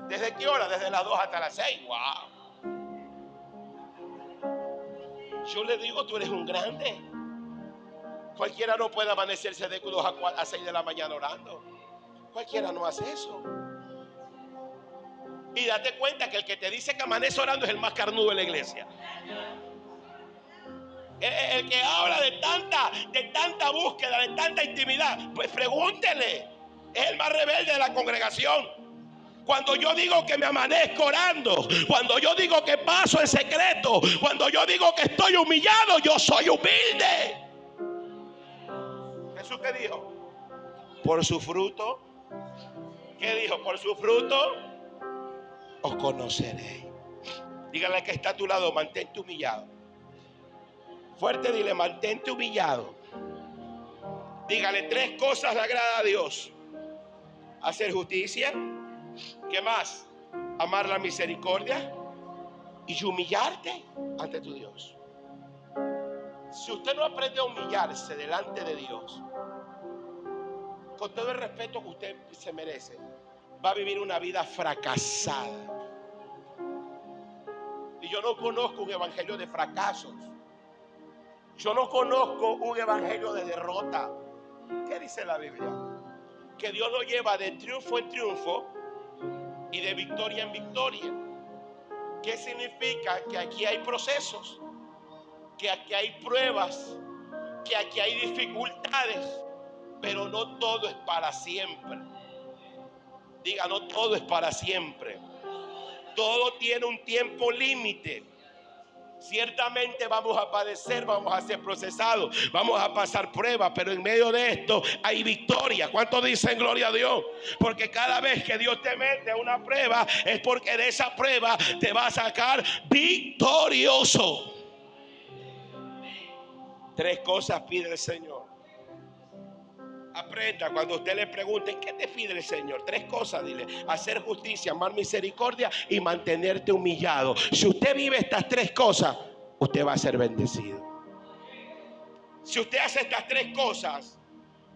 ¿Desde qué hora? Desde las 2 hasta las 6. ¡Wow! Yo le digo: tú eres un grande. Cualquiera no puede amanecerse de 2 a 6 de la mañana orando. Cualquiera no hace eso. Y date cuenta que el que te dice que amanece orando es el más carnudo de la iglesia. El que habla de tanta búsqueda, de tanta intimidad, pues pregúntele. Es el más rebelde de la congregación. Cuando yo digo que me amanezco orando, cuando yo digo que paso en secreto, cuando yo digo que estoy humillado, yo soy humilde. ¿Jesús qué dijo? Por su fruto. ¿Qué dijo? Por su fruto os conoceréis. Dígale que está a tu lado, mantente humillado. Fuerte, dile, mantente humillado. Dígale, 3 cosas le agrada a Dios: hacer justicia, ¿qué más? Amar la misericordia y humillarte ante tu Dios. Si usted no aprende a humillarse delante de Dios, con todo el respeto que usted se merece, va a vivir una vida fracasada. Y yo no conozco un evangelio de fracasos. Yo no conozco un evangelio de derrota. ¿Qué dice la Biblia? Que Dios lo lleva de triunfo en triunfo y de victoria en victoria. ¿Qué significa? Que aquí hay procesos, que aquí hay pruebas, que aquí hay dificultades, pero no todo es para siempre. Diga, no todo es para siempre. Todo tiene un tiempo límite. Ciertamente vamos a padecer, vamos a ser procesados, vamos a pasar pruebas, pero en medio de esto hay victoria. ¿Cuántos dicen gloria a Dios? Porque cada vez que Dios te mete a una prueba, es porque de esa prueba te va a sacar victorioso. 3 cosas pide el Señor. Aprenda, cuando usted le pregunte ¿qué te pide el Señor? 3 cosas, dile: hacer justicia, amar misericordia y mantenerte humillado. Si usted vive estas 3 cosas, usted va a ser bendecido. Si usted hace estas 3 cosas,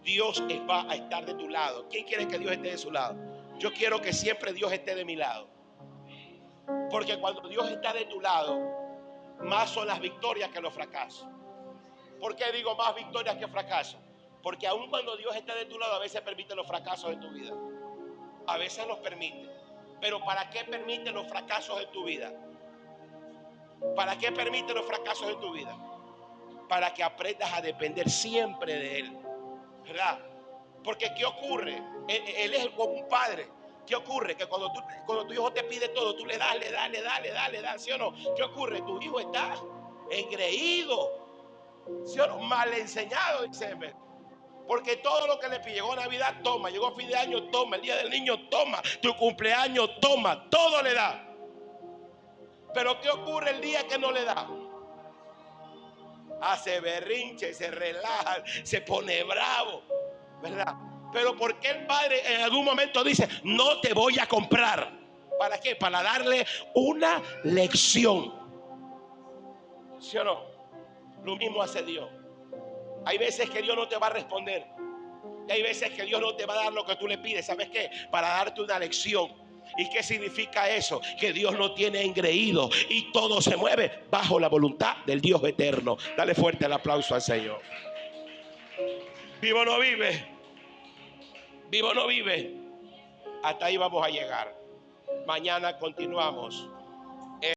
Dios va a estar de tu lado. ¿Quién quiere que Dios esté de su lado? Yo quiero que siempre Dios esté de mi lado. Porque cuando Dios está de tu lado, más son las victorias que los fracasos. ¿Por qué digo más victorias que fracasos? Porque aun cuando Dios está de tu lado, a veces permite los fracasos de tu vida. A veces los permite. Pero ¿para qué permite los fracasos de tu vida? ¿Para qué permite los fracasos de tu vida? Para que aprendas a depender siempre de Él. ¿Verdad? Porque ¿qué ocurre? Él es como un padre. ¿Qué ocurre? Que cuando tu hijo te pide todo, tú le das, ¿sí o no? ¿Qué ocurre? Tu hijo está engreído, ¿sí o no? Mal enseñado, dice. Porque todo lo que le pide, llegó Navidad, toma, llegó fin de año, toma, el día del niño, toma, tu cumpleaños, toma, todo le da. Pero ¿qué ocurre el día que no le da? Hace berrinche, se relaja, se pone bravo, ¿verdad? Pero ¿por qué el padre en algún momento dice, no te voy a comprar? ¿Para qué? Para darle una lección. ¿Sí o no? Lo mismo hace Dios. Hay veces que Dios no te va a responder. Y hay veces que Dios no te va a dar lo que tú le pides. ¿Sabes qué? Para darte una lección. ¿Y qué significa eso? Que Dios no tiene engreído y todo se mueve bajo la voluntad del Dios eterno. Dale fuerte el aplauso al Señor. ¿Vivo o no vive? ¿Vivo o no vive? Hasta ahí vamos a llegar. Mañana continuamos.